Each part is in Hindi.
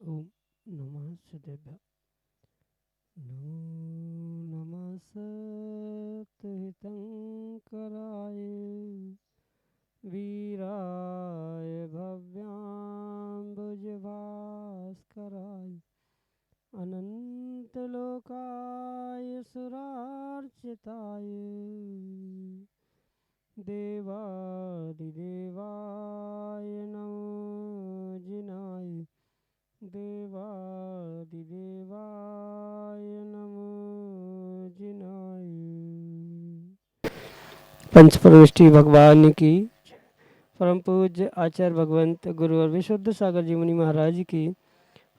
ओम नमः शिवाय। नमो नमः सत्यहितंकराय वीराय भव्याम्बुजभास्कराय अनंतलोकाय सुरार्चिताय देवादिदेवाय नमो जिनाय देवादिदेवाय नमो जिनाय। पंच परमेष्टि भगवान की, परम पूज्य आचार्य भगवंत गुरुवर विशुद्ध सागर जी मुनि महाराज की,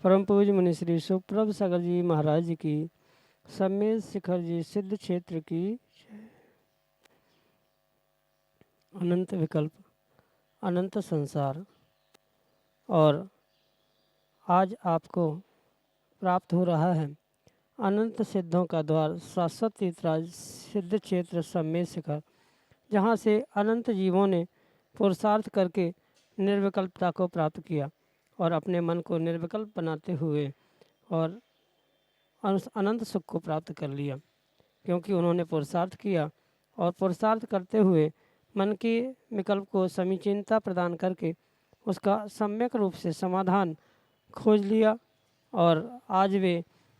परम पूज्य मुनि श्री सुप्रभ सागर जी महाराज की, सम्मेद शिखर जी सिद्ध क्षेत्र की। अनंत विकल्प, अनंत संसार, और आज आपको प्राप्त हो रहा है अनंत सिद्धों का द्वार शाश्वत तीर्थराज सिद्ध क्षेत्र सम्मेद शिखर, जहाँ से अनंत जीवों ने पुरुषार्थ करके निर्विकल्पता को प्राप्त किया और अपने मन को निर्विकल्प बनाते हुए और अनंत सुख को प्राप्त कर लिया, क्योंकि उन्होंने पुरुषार्थ किया और पुरुषार्थ करते हुए मन के विकल्प को समीचीनता प्रदान करके उसका सम्यक रूप से समाधान खोज लिया और आज वे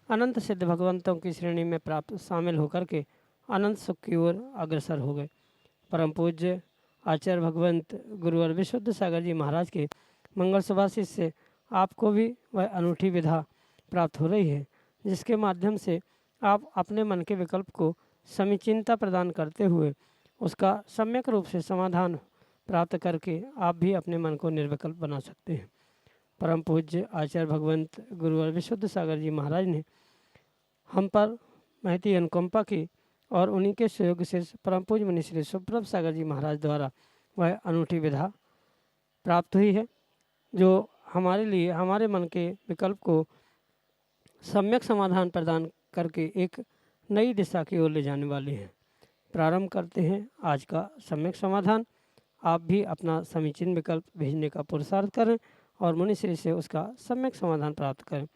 अनंत सिद्ध भगवंतों की श्रेणी में प्राप्त शामिल होकर के अनंत सुख की ओर अग्रसर हो गए। परम पूज्य आचार्य भगवंत गुरुवर विशुद्ध सागर जी महाराज के मंगल सुभाषित से आपको भी वह अनूठी विधा प्राप्त हो रही है, जिसके माध्यम से आप अपने मन के विकल्प को समीचीनता प्रदान करते हुए उसका सम्यक रूप से समाधान प्राप्त करके आप भी अपने मन को निर्विकल्प बना सकते हैं। परम पूज्य आचार्य भगवंत गुरुवर विशुद्ध सागर जी महाराज ने हम पर महती अनुकंपा की और उन्हीं के सहयोग से परम पूज्य मुनि श्री सुप्रभ सागर जी महाराज द्वारा वह अनूठी विधा प्राप्त हुई है, जो हमारे लिए हमारे मन के विकल्प को सम्यक समाधान प्रदान करके एक नई दिशा की ओर ले जाने वाली है। प्रारंभ करते हैं आज का सम्यक समाधान। आप भी अपना समीचीन विकल्प भेजने का पुरुषार्थ करें और मुनि श्री से उसका सम्यक समाधान प्राप्त करें।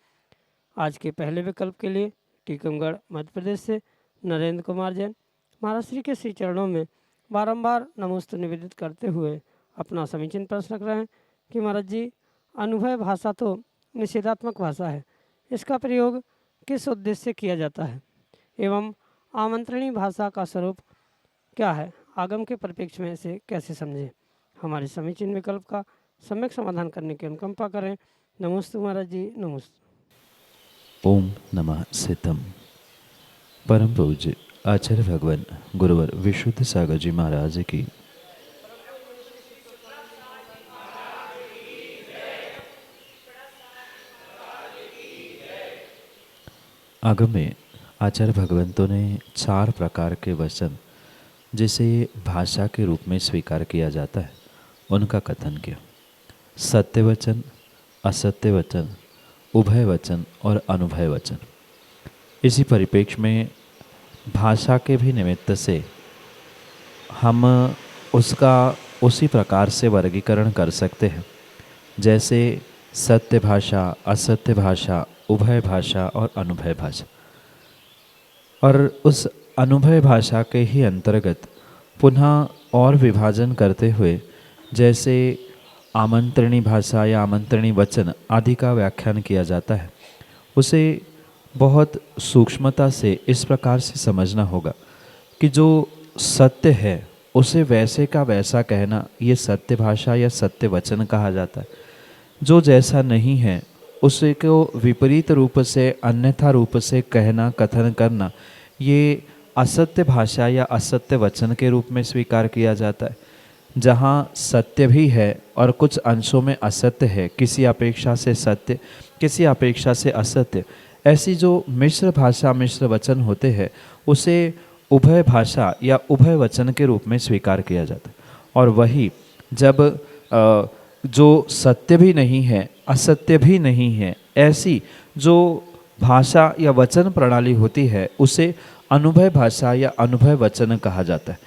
आज के पहले विकल्प के लिए टीकमगढ़ मध्य प्रदेश से नरेंद्र कुमार जैन महाराज श्री के श्री चरणों में बारंबार नमोस्तु निवेदित करते हुए अपना समीचीन प्रश्न रख रहे हैं कि महाराज जी, अनुभव भाषा तो निषेधात्मक भाषा है, इसका प्रयोग किस उद्देश्य से किया जाता है एवं आमंत्रणी भाषा का स्वरूप क्या है, आगम के परिप्रेक्ष्य में इसे कैसे समझें। हमारे समीचीन विकल्प का सम्यक समाधान करने की अनुकंपा करें। नमोस्तु महाराज जी, नमोस्तु। ओम नमः सिद्धम। परम पूज्य आचार्य भगवान गुरुवर विशुद्ध सागर जी महाराज की आगम में आचार्य भगवंतों ने 4 प्रकार के वचन जिसे भाषा के रूप में स्वीकार किया जाता है उनका कथन किया। सत्य वचन, असत्य वचन, उभय वचन और अनुभय वचन। इसी परिप्रेक्ष्य में भाषा के भी निमित्त से हम उसका उसी प्रकार से वर्गीकरण कर सकते हैं जैसे सत्य भाषा, असत्य भाषा, उभय भाषा और अनुभय भाषा। और उस अनुभय भाषा के ही अंतर्गत पुनः और विभाजन करते हुए जैसे आमंत्रणी भाषा या आमंत्रणी वचन आदि का व्याख्यान किया जाता है, उसे बहुत सूक्ष्मता से इस प्रकार से समझना होगा कि जो सत्य है उसे वैसे का वैसा कहना ये सत्य भाषा या सत्य वचन कहा जाता है। जो जैसा नहीं है उसे को विपरीत रूप से अन्यथा रूप से कहना, कथन करना, ये असत्य भाषा या असत्य वचन के रूप में स्वीकार किया जाता है। जहाँ सत्य भी है और कुछ अंशों में असत्य है, किसी अपेक्षा से सत्य, किसी अपेक्षा से असत्य, ऐसी जो मिश्र भाषा मिश्र वचन होते हैं उसे उभय भाषा या उभय वचन के रूप में स्वीकार किया जाता है। और वही जब जो सत्य भी नहीं है असत्य भी नहीं है, ऐसी जो भाषा या वचन प्रणाली होती है उसे अनुभय भाषा या अनुभय वचन कहा जाता है।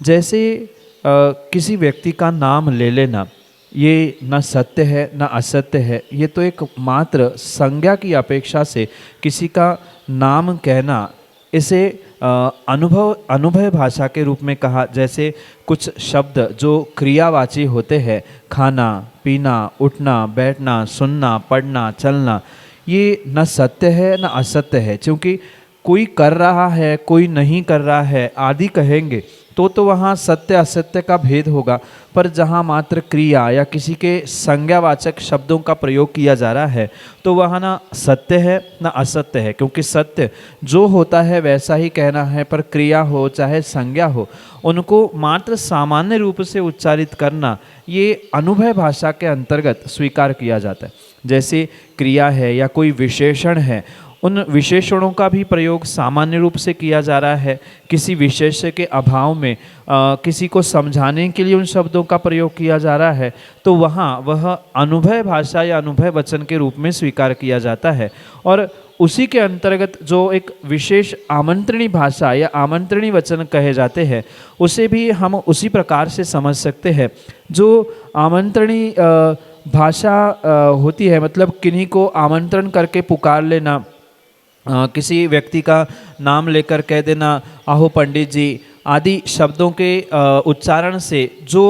जैसे किसी व्यक्ति का नाम ले लेना, ये न सत्य है न असत्य है, ये तो एक मात्र संज्ञा की अपेक्षा से किसी का नाम कहना, इसे अनुभय भाषा के रूप में कहा। जैसे कुछ शब्द जो क्रियावाची होते हैं, खाना पीना, उठना बैठना, सुनना पढ़ना चलना, ये न सत्य है न असत्य है, क्योंकि कोई कर रहा है कोई नहीं कर रहा है आदि कहेंगे तो वहाँ सत्य असत्य का भेद होगा। पर जहाँ मात्र क्रिया या किसी के संज्ञावाचक शब्दों का प्रयोग किया जा रहा है तो वहाँ ना सत्य है ना असत्य है, क्योंकि सत्य जो होता है वैसा ही कहना है, पर क्रिया हो चाहे संज्ञा हो उनको मात्र सामान्य रूप से उच्चारित करना ये अनुभय भाषा के अंतर्गत स्वीकार किया जाता है। जैसे क्रिया है या कोई विशेषण है, उन विशेषणों का भी प्रयोग सामान्य रूप से किया जा रहा है। किसी विशेष्य के अभाव में किसी को समझाने के लिए उन शब्दों का प्रयोग किया जा रहा है तो वहाँ वह अनुभय भाषा या अनुभय वचन के रूप में स्वीकार किया जाता है। और उसी के अंतर्गत जो एक विशेष आमंत्रणी भाषा या आमंत्रणी वचन कहे जाते हैं उसे भी हम उसी प्रकार से समझ सकते हैं। जो आमंत्रणी भाषा होती है, मतलब किन्हीं को आमंत्रण करके पुकार लेना, किसी व्यक्ति का नाम लेकर कह देना आहो पंडित जी आदि शब्दों के उच्चारण से जो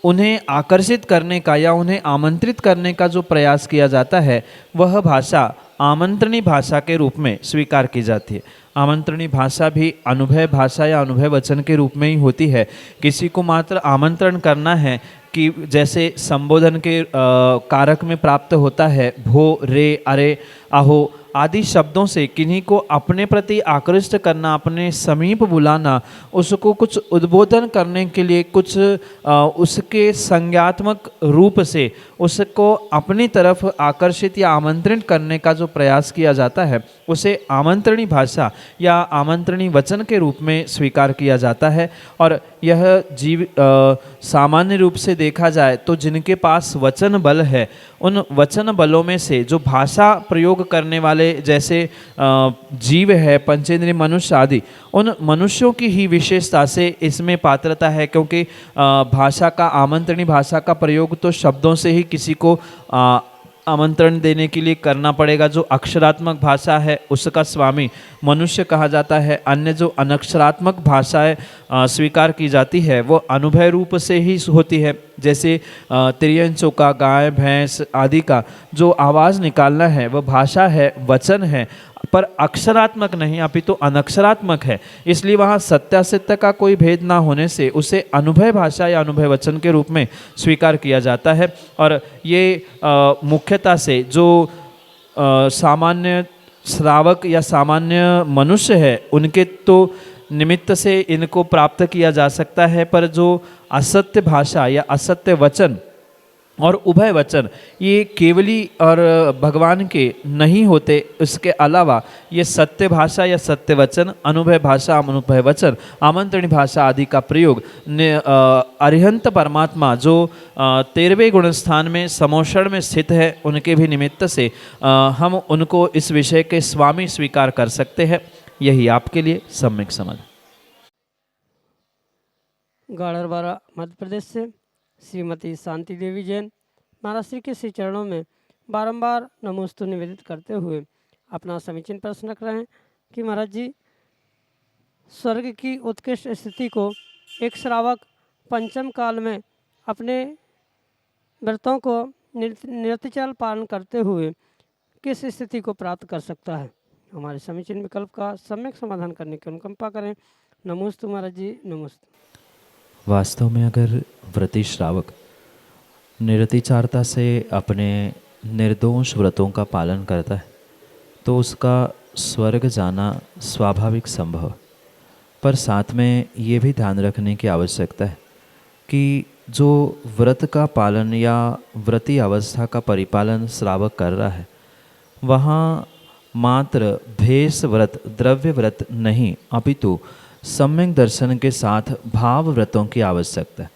उन्हें आकर्षित करने का या उन्हें आमंत्रित करने का जो प्रयास किया जाता है वह भाषा आमंत्रणी भाषा के रूप में स्वीकार की जाती है। आमंत्रणी भाषा भी अनुभय भाषा या अनुभय वचन के रूप में ही होती है। किसी को मात्र आमंत्रण करना है कि जैसे संबोधन के कारक में प्राप्त होता है भो रे अरे आहो आदि शब्दों से किन्हीं को अपने प्रति आकृष्ट करना, अपने समीप बुलाना, उसको कुछ उद्बोधन करने के लिए कुछ उसके संज्ञात्मक रूप से उसको अपनी तरफ आकर्षित या आमंत्रित करने का जो प्रयास किया जाता है उसे आमंत्रणी भाषा या आमंत्रणी वचन के रूप में स्वीकार किया जाता है। और यह सामान्य रूप से देखा जाए तो जिनके पास वचन बल है उन वचन बलों में से जो भाषा प्रयोग करने वाले जैसे जीव है, पंचेंद्रिय मनुष्य आदि, उन मनुष्यों की ही विशेषता से इसमें पात्रता है, क्योंकि भाषा का आमंत्रणी भाषा का प्रयोग तो शब्दों से ही किसी को आमंत्रण देने के लिए करना पड़ेगा। जो अक्षरात्मक भाषा है उसका स्वामी मनुष्य कहा जाता है। अन्य जो अनक्षरात्मक भाषाएं स्वीकार की जाती है वो अनुभय रूप से ही होती है। जैसे त्रियंचों का, गाय भैंस आदि का जो आवाज़ निकालना है वह भाषा है, वचन है, पर अक्षरात्मक नहीं अपितु अनक्षरात्मक है। इसलिए वहाँ सत्यासत्य का कोई भेद ना होने से उसे अनुभय भाषा या अनुभय वचन के रूप में स्वीकार किया जाता है। और ये मुख्यतः से जो सामान्य श्रावक या सामान्य मनुष्य है उनके तो निमित्त से इनको प्राप्त किया जा सकता है, पर जो असत्य भाषा या असत्य वचन और उभय वचन ये केवली और भगवान के नहीं होते। इसके अलावा ये सत्य भाषा या सत्य वचन, अनुभय भाषा, अनुभय वचन, आमंत्रणी भाषा आदि का प्रयोग अरिहंत परमात्मा जो 13वें गुण स्थान में समोषण में स्थित है उनके भी निमित्त से हम उनको इस विषय के स्वामी स्वीकार कर सकते हैं। यही आपके लिए सम्यक समझ। गाड़रवाड़ा मध्य प्रदेश से श्रीमती शांति देवी जैन महाराज श्री के श्री चरणों में बारंबार नमोस्तु निवेदित करते हुए अपना समीचीन प्रश्न रख रहे हैं कि महाराज जी, स्वर्ग की उत्कृष्ट स्थिति को एक श्रावक पंचम काल में अपने व्रतों को निरतिचाल पालन करते हुए किस स्थिति को प्राप्त कर सकता है? हमारे समीचीन विकल्प का सम्यक समाधान करने की अनुकंपा करें। नमोस्तु महाराज जी, नमोस्तु। वास्तव में अगर व्रती श्रावक निरतिचारता से अपने निर्दोष व्रतों का पालन करता है तो उसका स्वर्ग जाना स्वाभाविक संभव। पर साथ में ये भी ध्यान रखने की आवश्यकता है कि जो व्रत का पालन या व्रती अवस्था का परिपालन श्रावक कर रहा है, वहाँ मात्र भेष व्रत, द्रव्य व्रत नहीं, अपितु सम्यक दर्शन के साथ भाव व्रतों की आवश्यकता है।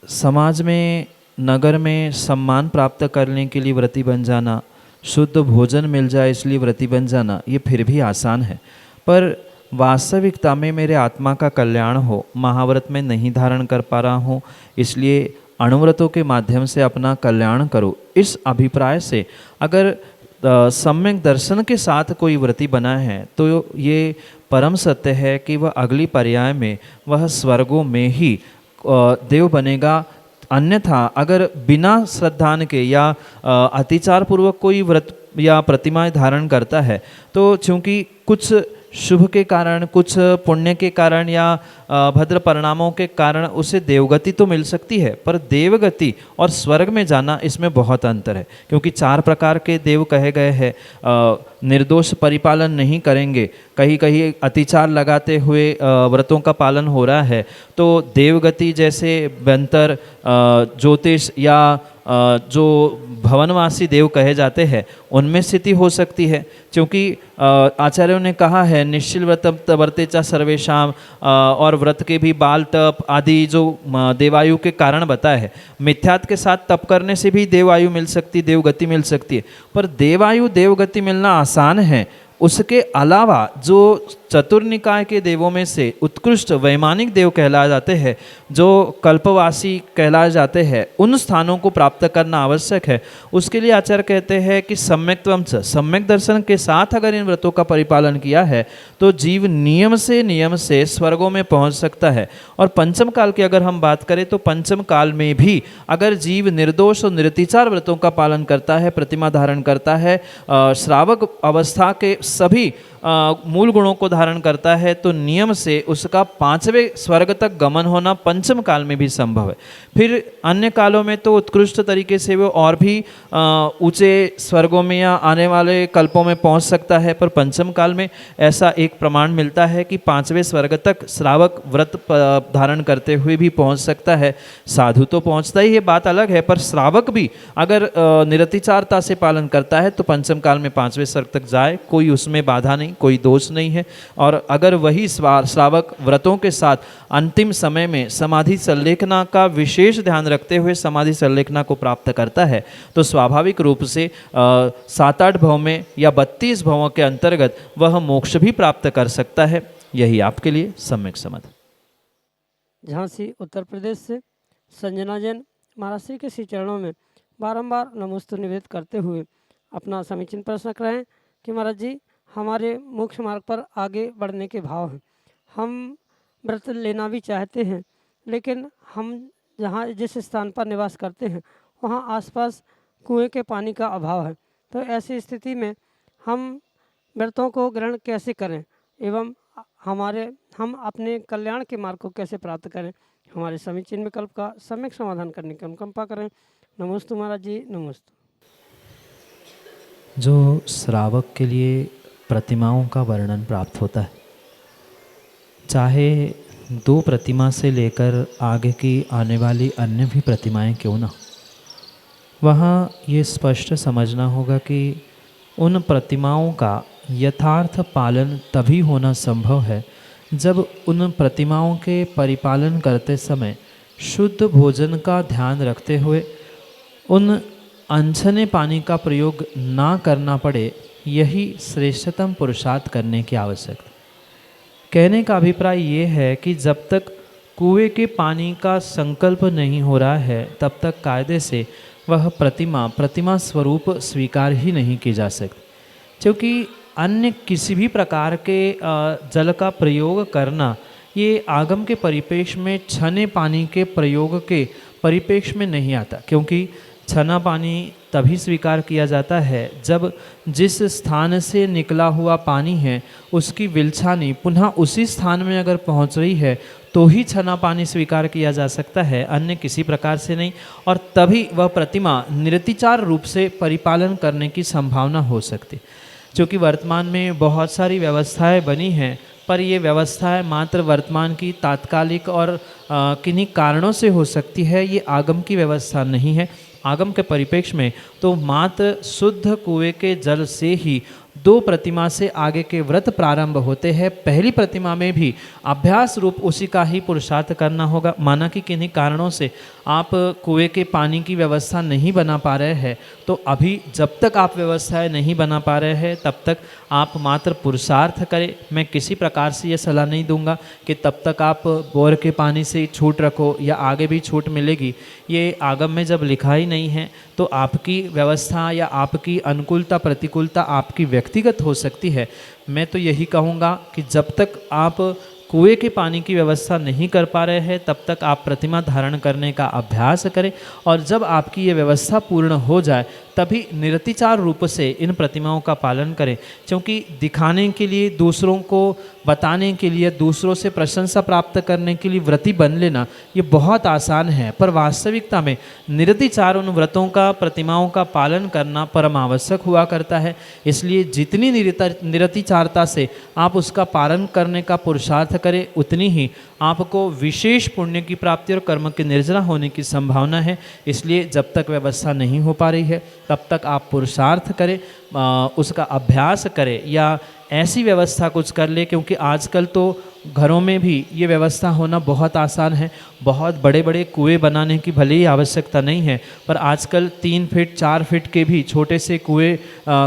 समाज में, नगर में सम्मान प्राप्त करने के लिए व्रती बन जाना, शुद्ध भोजन मिल जाए इसलिए व्रती बन जाना, ये फिर भी आसान है। पर वास्तविकता में मेरे आत्मा का कल्याण हो, महाव्रत में नहीं धारण कर पा रहा हूँ, इसलिए अणुव्रतों के माध्यम से अपना कल्याण करो, इस अभिप्राय से अगर सम्यक दर्शन के साथ कोई व्रती बना है तो ये परम सत्य है कि वह अगली पर्याय में वह स्वर्गों में ही देव बनेगा। अन्यथा अगर बिना श्रद्धान के या अतिचार पूर्वक कोई व्रत या प्रतिमाएं धारण करता है तो चूंकि कुछ शुभ के कारण, कुछ पुण्य के कारण या भद्र परिणामों के कारण उसे देवगति तो मिल सकती है, पर देवगति और स्वर्ग में जाना इसमें बहुत अंतर है। क्योंकि 4 प्रकार के देव कहे गए हैं। निर्दोष परिपालन नहीं करेंगे, कहीं कहीं अतिचार लगाते हुए व्रतों का पालन हो रहा है तो देवगति जैसे बंतर, ज्योतिष या जो भवनवासी देव कहे जाते हैं उनमें स्थिति हो सकती है। क्योंकि आचार्यों ने कहा है निश्चिल व्रत वर्तेचा सर्वेशाम, और व्रत के भी बाल तप आदि जो देवायु के कारण बताए हैं। मिथ्यात्व के साथ तप करने से भी देवायु मिल सकती, देवगति मिल सकती है, पर देवायु देवगति मिलना आसान है। उसके अलावा जो चतुर्निकाय के देवों में से उत्कृष्ट वैमानिक देव कहलाए जाते हैं, जो कल्पवासी कहलाए जाते हैं, उन स्थानों को प्राप्त करना आवश्यक है। उसके लिए आचार्य कहते हैं कि सम्यक्त्वम च, सम्यक दर्शन के साथ अगर इन व्रतों का परिपालन किया है तो जीव नियम से स्वर्गों में पहुंच सकता है। और पंचम काल की अगर हम बात करें तो पंचम काल में भी अगर जीव निर्दोष और निरतिचार व्रतों का पालन करता है, प्रतिमा धारण करता है, श्रावक अवस्था के सभी मूल गुणों को धारण करता है, तो नियम से उसका 5वें स्वर्ग तक गमन होना पंचम काल में भी संभव है। फिर अन्य कालों में तो उत्कृष्ट तरीके से वो और भी ऊंचे स्वर्गों में या आने वाले कल्पों में पहुंच सकता है, पर पंचम काल में ऐसा एक प्रमाण मिलता है कि 5वें स्वर्ग तक श्रावक व्रत धारण करते हुए भी पहुंच सकता है। साधु तो पहुंचता ही है, बात अलग है, पर श्रावक भी अगर निरतिचारता से पालन करता है तो पंचम काल में 5वें स्वर्ग तक जाए, कोई उसमें बाधा नहीं, कोई दोष नहीं है। और अगर वही श्रावक व्रतों के साथ अंतिम समय में समाधि संलेखना का विशेष ध्यान रखते हुए समाधि संलेखना को प्राप्त करता है तो स्वाभाविक रूप से 7-8 भव में या 32 भवों के अंतर्गत वह मोक्ष भी प्राप्त कर सकता है। यही आपके लिए सम्यक समाधि। झांसी उत्तर प्रदेश से संजना जैन महाराज श्री के श्री चरणों में बारंबार नमोस्तु निवेदित करते हुए अपना समीचीन प्रश्न रख रहे हैं कि महाराज जी, हमारे मोक्ष मार्ग पर आगे बढ़ने के भाव हैं, हम व्रत लेना भी चाहते हैं, लेकिन हम जहाँ जिस स्थान पर निवास करते हैं वहाँ आसपास कुएं के पानी का अभाव है, तो ऐसी स्थिति में हम व्रतों को ग्रहण कैसे करें एवं हम अपने कल्याण के मार्ग को कैसे प्राप्त करें? हमारे समीचीन विकल्प का सम्यक समाधान करने की अनुकंपा करें। नमोस्तु महाराज जी, नमोस्तु। जो श्रावक के लिए प्रतिमाओं का वर्णन प्राप्त होता है, चाहे 2 प्रतिमा से लेकर आगे की आने वाली अन्य भी प्रतिमाएं क्यों ना, वहाँ ये स्पष्ट समझना होगा कि उन प्रतिमाओं का यथार्थ पालन तभी होना संभव है जब उन प्रतिमाओं के परिपालन करते समय शुद्ध भोजन का ध्यान रखते हुए उन अनछने पानी का प्रयोग ना करना पड़े। यही श्रेष्ठतम पुरुषार्थ करने की आवश्यकता। कहने का अभिप्राय ये है कि जब तक कुएं के पानी का संकल्प नहीं हो रहा है तब तक कायदे से वह प्रतिमा स्वरूप स्वीकार ही नहीं की जा सकती, क्योंकि अन्य किसी भी प्रकार के जल का प्रयोग करना ये आगम के परिपेक्ष में छने पानी के प्रयोग के परिपेक्ष में नहीं आता। क्योंकि छना पानी तभी स्वीकार किया जाता है जब जिस स्थान से निकला हुआ पानी है उसकी विलछानी पुनः उसी स्थान में अगर पहुंच रही है तो ही छना पानी स्वीकार किया जा सकता है, अन्य किसी प्रकार से नहीं। और तभी वह प्रतिमा निरतिचार रूप से परिपालन करने की संभावना हो सकती। क्योंकि वर्तमान में बहुत सारी व्यवस्थाएं बनी हैं पर ये व्यवस्था मात्र वर्तमान की तात्कालिक और किन्हीं कारणों से हो सकती है, ये आगम की व्यवस्था नहीं है। आगम के परिप्रेक्ष्य में तो मात्र शुद्ध कुएं के जल से ही 2 प्रतिमा से आगे के व्रत प्रारंभ होते हैं। पहली प्रतिमा में भी अभ्यास रूप उसी का ही पुरुषार्थ करना होगा। माना कि किन्हीं कारणों से आप कुएं के पानी की व्यवस्था नहीं बना पा रहे हैं, तो अभी जब तक आप व्यवस्थाएं नहीं बना पा रहे हैं तब तक आप मात्र पुरुषार्थ करें। मैं किसी प्रकार से ये सलाह नहीं दूंगा कि तब तक आप बोर के पानी से छूट रखो या आगे भी छूट मिलेगी। ये आगम में जब लिखा ही नहीं है तो आपकी व्यवस्था या आपकी अनुकूलता प्रतिकूलता आपकी व्यक्तिगत हो सकती है। मैं तो यही कहूँगा कि जब तक आप कुएं के पानी की व्यवस्था नहीं कर पा रहे हैं तब तक आप प्रतिमा धारण करने का अभ्यास करें, और जब आपकी ये व्यवस्था पूर्ण हो जाए तभी निरतिचार रूप से इन प्रतिमाओं का पालन करें। क्योंकि दिखाने के लिए, दूसरों को बताने के लिए, दूसरों से प्रशंसा प्राप्त करने के लिए व्रती बन लेना ये बहुत आसान है, पर वास्तविकता में निरतिचार उन व्रतों का, प्रतिमाओं का पालन करना परम आवश्यक हुआ करता है। इसलिए जितनी निरतिचारता से आप उसका पालन करने का पुरुषार्थ करें, उतनी ही आपको विशेष पुण्य की प्राप्ति और कर्म की निर्जरा होने की संभावना है। इसलिए जब तक व्यवस्था नहीं हो पा रही है तब तक आप पुरुषार्थ करें, उसका अभ्यास करें या ऐसी व्यवस्था कुछ कर ले। क्योंकि आजकल तो घरों में भी ये व्यवस्था होना बहुत आसान है। बहुत बड़े बड़े कुएं बनाने की भले ही आवश्यकता नहीं है, पर आजकल 3 फीट 4 फीट के भी छोटे से कुएं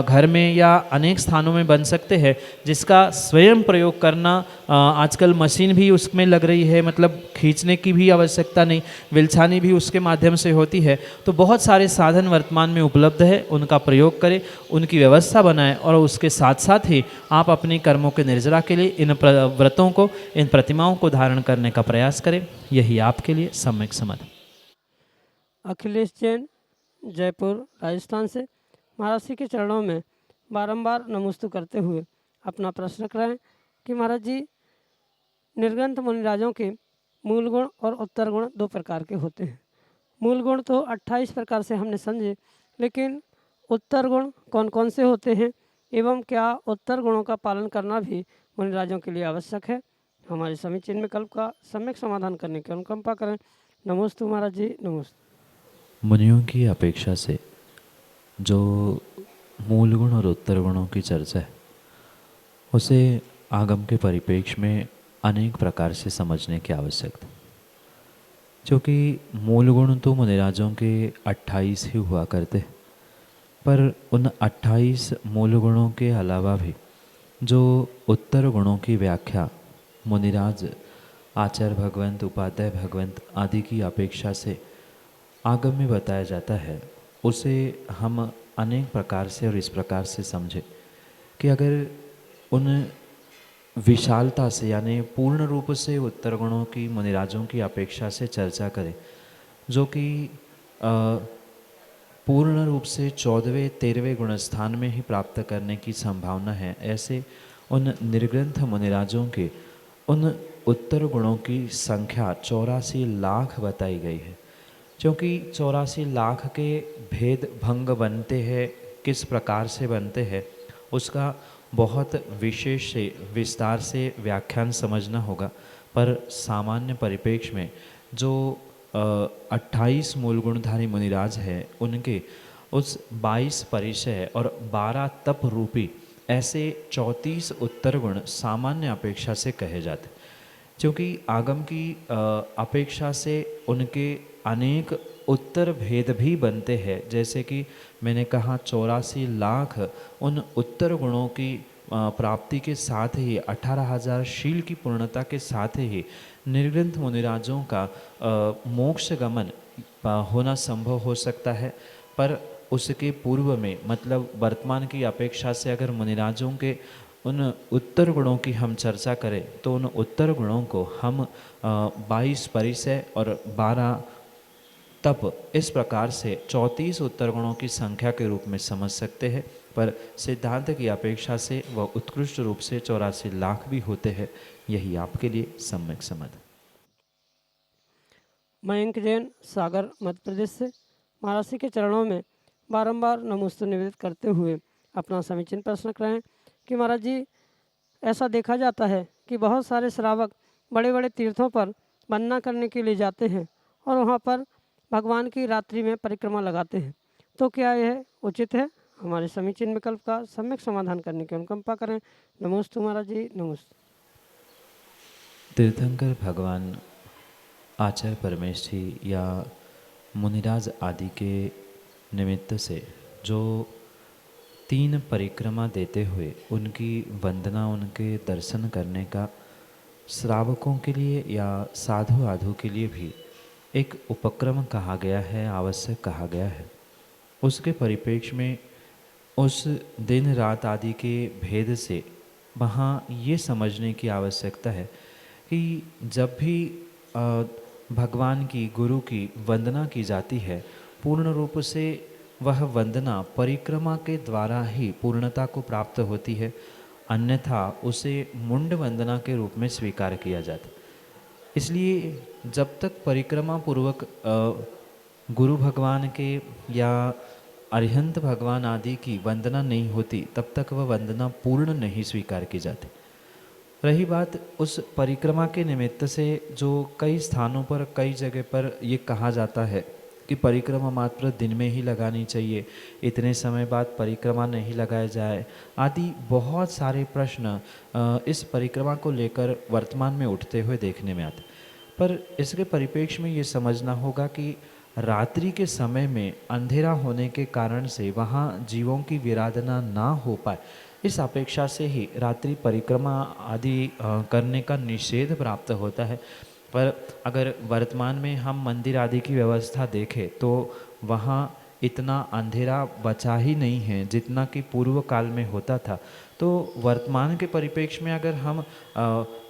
घर में या अनेक स्थानों में बन सकते हैं, जिसका स्वयं प्रयोग करना आजकल मशीन भी उसमें लग रही है, मतलब खींचने की भी आवश्यकता नहीं, विलछानी भी उसके माध्यम से होती है। तो बहुत सारे साधन वर्तमान में उपलब्ध है, उनका प्रयोग करें, उनकी व्यवस्था बनाएं और उसके साथ साथ ही आप अपने कर्मों के निर्जरा के लिए इन व्रतों को, इन प्रतिमाओं को धारण करने का प्रयास करें। यही आपके लिए सम्यक समाधान। अखिलेश जैन, जयपुर, राजस्थान से महाराज जी के चरणों में बारंबार नमस्तु करते हुए अपना प्रश्न रख रहे हैं कि महाराज जी, निर्ग्रंथ मुनिराजों के मूल गुण और उत्तर गुण 2 प्रकार के होते हैं। मूल गुण तो 28 प्रकार से हमने समझे, लेकिन उत्तर गुण कौन कौन से होते हैं एवं क्या उत्तर गुणों का पालन करना भी मुनिराजों के लिए आवश्यक है? हमारे समीचीन विकल्प का सम्यक समाधान करने की अनुकंपा करें। नमोस्तु महाराज जी, नमोस्तु। मुनियों की अपेक्षा से जो मूल गुण और उत्तर गुणों की चर्चा है उसे आगम के परिप्रेक्ष्य में अनेक प्रकार से समझने की आवश्यकता, क्योंकि मूल गुण तो मुनिराजों के 28 ही हुआ करते, पर उन 28 मूल गुणों के अलावा भी जो उत्तर गुणों की व्याख्या मुनिराज, आचार्य भगवंत, उपाध्याय भगवंत आदि की अपेक्षा से आगम में बताया जाता है, उसे हम अनेक प्रकार से और इस प्रकार से समझें कि अगर उन विशालता से यानी पूर्ण रूप से उत्तर गुणों की मुनिराजों की अपेक्षा से चर्चा करें, जो कि पूर्ण रूप से 14वें 13वें गुण स्थान में ही प्राप्त करने की संभावना है, ऐसे उन निर्ग्रंथ मुनिराजों के उन उत्तर गुणों की संख्या 84 लाख बताई गई है। क्योंकि 84 लाख के भेद भंग बनते हैं, किस प्रकार से बनते हैं, उसका बहुत विशेष से विस्तार से व्याख्यान समझना होगा। पर सामान्य परिप्रेक्ष्य में जो 28 मूल गुणधारी मुनिराज है, उनके उस 22 परिचय और 12 तप रूपी ऐसे 34 उत्तर गुण सामान्य अपेक्षा से कहे जाते, क्योंकि आगम की अपेक्षा से उनके अनेक उत्तर भेद भी बनते हैं। जैसे कि मैंने कहा 84 लाख उन उत्तर गुणों की प्राप्ति के साथ ही 18,000 शील की पूर्णता के साथ ही निर्ग्रंथ मुनिराजों का मोक्ष गमन होना संभव हो सकता है। पर उसके पूर्व में, मतलब वर्तमान की अपेक्षा से अगर मुनिराजों के उन उत्तर गुणों की हम चर्चा करें तो उन उत्तर गुणों को हम 22 परिचय और 12 तप इस प्रकार से 34 उत्तर गुणों की संख्या के रूप में समझ सकते हैं। पर सिद्धांत की अपेक्षा से वह उत्कृष्ट रूप से 84 लाख भी होते हैं। यही आपके लिए सम्यक समझ। मयंक जैन, सागर, मध्य प्रदेश से महाराज जी के चरणों में बारंबार नमोस्तु निवेदित करते हुए अपना समीचीन प्रश्न रख रहे हैं कि महाराज जी, ऐसा देखा जाता है कि बहुत सारे श्रावक बड़े बड़े तीर्थों पर वंदना करने के लिए जाते हैं और वहाँ पर भगवान की रात्रि में परिक्रमा लगाते हैं। तो क्या यह उचित है? हमारे समीचीन विकल्प का सम्यक समाधान करने की अनुकंपा करें। नमोस्तु महाराज जी, नमोस्तु। तीर्थंकर भगवान आचार्य परमेश जी या मुनिराज आदि के निमित्त से जो 3 परिक्रमा देते हुए उनकी वंदना, उनके दर्शन करने का श्रावकों के लिए या साधु आधु के लिए भी एक उपक्रम कहा गया है, आवश्यक कहा गया है। उसके परिप्रेक्ष्य में उस दिन रात आदि के भेद से वहाँ ये समझने की आवश्यकता है कि जब भी भगवान की, गुरु की वंदना की जाती है, पूर्ण रूप से वह वंदना परिक्रमा के द्वारा ही पूर्णता को प्राप्त होती है, अन्यथा उसे मुंड वंदना के रूप में स्वीकार किया जाता। इसलिए जब तक परिक्रमा पूर्वक गुरु भगवान के या अरिहंत भगवान आदि की वंदना नहीं होती, तब तक वह वंदना पूर्ण नहीं स्वीकार की जाती। रही बात उस परिक्रमा के निमित्त से जो कई स्थानों पर, कई जगह पर ये कहा जाता है कि परिक्रमा मात्र दिन में ही लगानी चाहिए, इतने समय बाद परिक्रमा नहीं लगाया जाए, आदि बहुत सारे प्रश्न इस परिक्रमा को लेकर वर्तमान में उठते हुए देखने में आते। पर इसके परिप्रेक्ष्य में ये समझना होगा कि रात्रि के समय में अंधेरा होने के कारण से वहाँ जीवों की विराधना ना हो पाए, इस अपेक्षा से ही रात्रि परिक्रमा आदि करने का निषेध प्राप्त होता है। पर अगर वर्तमान में हम मंदिर आदि की व्यवस्था देखें तो वहाँ इतना अंधेरा बचा ही नहीं है जितना कि पूर्व काल में होता था। तो वर्तमान के परिप्रेक्ष्य में अगर हम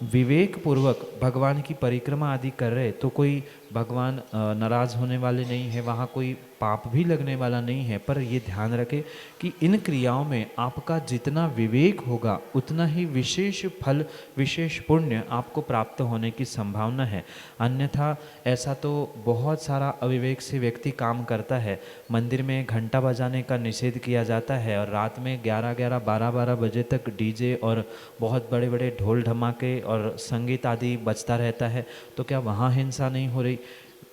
विवेक पूर्वक भगवान की परिक्रमा आदि कर रहे तो कोई भगवान नाराज़ होने वाले नहीं है, वहाँ कोई पाप भी लगने वाला नहीं है। पर ये ध्यान रखें कि इन क्रियाओं में आपका जितना विवेक होगा उतना ही विशेष फल, विशेष पुण्य आपको प्राप्त होने की संभावना है। अन्यथा ऐसा तो बहुत सारा अविवेक से व्यक्ति काम करता है। मंदिर में घंटा बजाने का निषेध किया जाता है और रात में 11-11, 12-12 बजे तक डीजे और बहुत बड़े बड़े ढोल धमाके और संगीत आदि बजता रहता है। तो क्या वहाँ हिंसा नहीं हो रही?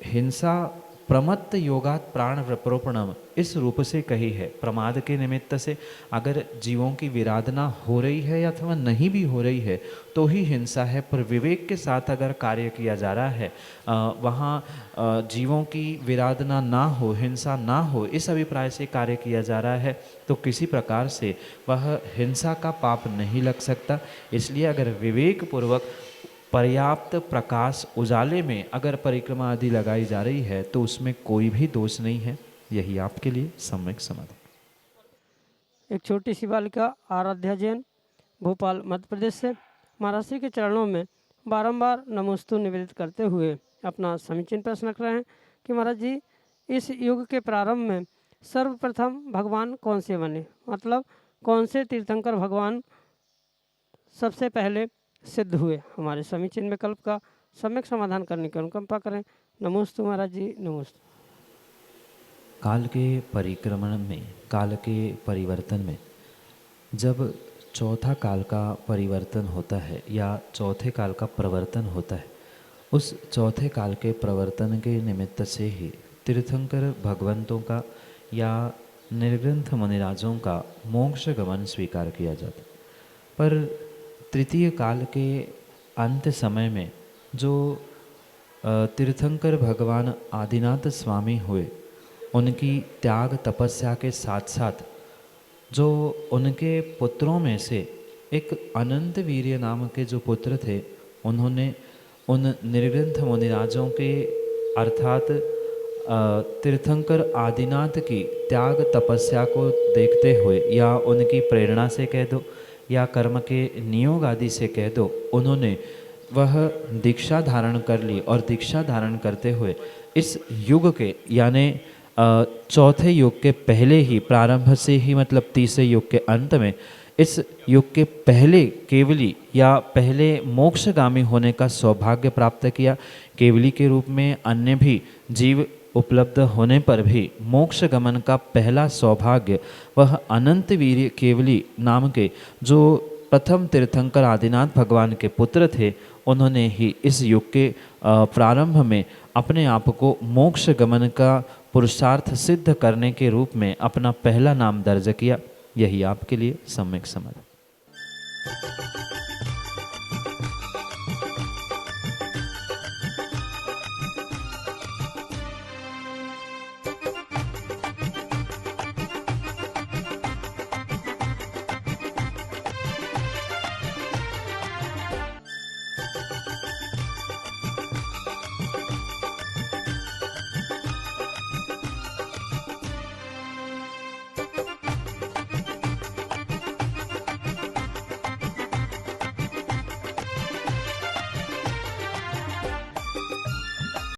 हिंसा प्रमत्त योगात प्राण विप्रोपणम इस रूप से कही है। प्रमाद के निमित्त से अगर जीवों की विराधना हो रही है अथवा नहीं भी हो रही है तो ही हिंसा है। पर विवेक के साथ अगर कार्य किया जा रहा है, वहाँ जीवों की विराधना ना हो, हिंसा ना हो, इस अभिप्राय से कार्य किया जा रहा है तो किसी प्रकार से वह हिंसा का पाप नहीं लग सकता। इसलिए अगर विवेक पूर्वक पर्याप्त प्रकाश उजाले में अगर परिक्रमा आदि लगाई जा रही है तो उसमें कोई भी दोष नहीं है। यही आपके लिए सम्यक समाधान। एक छोटी सी बालिका आराध्या जैन, भोपाल मध्य प्रदेश से, महाराज श्री के चरणों में बारंबार नमोस्तु निवेदित करते हुए अपना समीचीन प्रश्न रख रहे हैं कि महाराज जी, इस युग के प्रारंभ में सर्वप्रथम भगवान कौन से बने, मतलब कौन से तीर्थंकर भगवान सबसे पहले सिद्ध हुए? हमारे समीचीन विकल्प का सम्यक समाधान करने की अनुकंपा करें। नमोस्तु महाराज जी, नमोस्तु। काल के परिक्रमण में, काल के परिवर्तन में जब चौथा काल का परिवर्तन होता है या चौथे काल का प्रवर्तन होता है, उस चौथे काल के प्रवर्तन के निमित्त से ही तीर्थंकर भगवंतों का या निर्ग्रंथ मुनिराजों का मोक्ष गमन स्वीकार किया जाता। पर तृतीय काल के अंत समय में जो तीर्थंकर भगवान आदिनाथ स्वामी हुए, उनकी त्याग तपस्या के साथ साथ जो उनके पुत्रों में से एक अनंत वीर्य नाम के जो पुत्र थे, उन्होंने उन निर्ग्रंथ मुनिराजों के अर्थात तीर्थंकर आदिनाथ की त्याग तपस्या को देखते हुए या उनकी प्रेरणा से कह दो या कर्म के नियोग आदि से कह दो, उन्होंने वह दीक्षा धारण कर ली और दीक्षा धारण करते हुए इस युग के यानी चौथे युग के पहले ही प्रारंभ से ही, मतलब तीसरे युग के अंत में, इस युग के पहले केवली या पहले मोक्षगामी होने का सौभाग्य प्राप्त किया। केवली के रूप में अन्य भी जीव उपलब्ध होने पर भी मोक्ष गमन का पहला सौभाग्य वह अनंत वीर्य केवली नाम के जो प्रथम तीर्थंकर आदिनाथ भगवान के पुत्र थे, उन्होंने ही इस युग के प्रारंभ में अपने आप को मोक्ष गमन का पुरुषार्थ सिद्ध करने के रूप में अपना पहला नाम दर्ज किया। यही आपके लिए सम्यक समझ।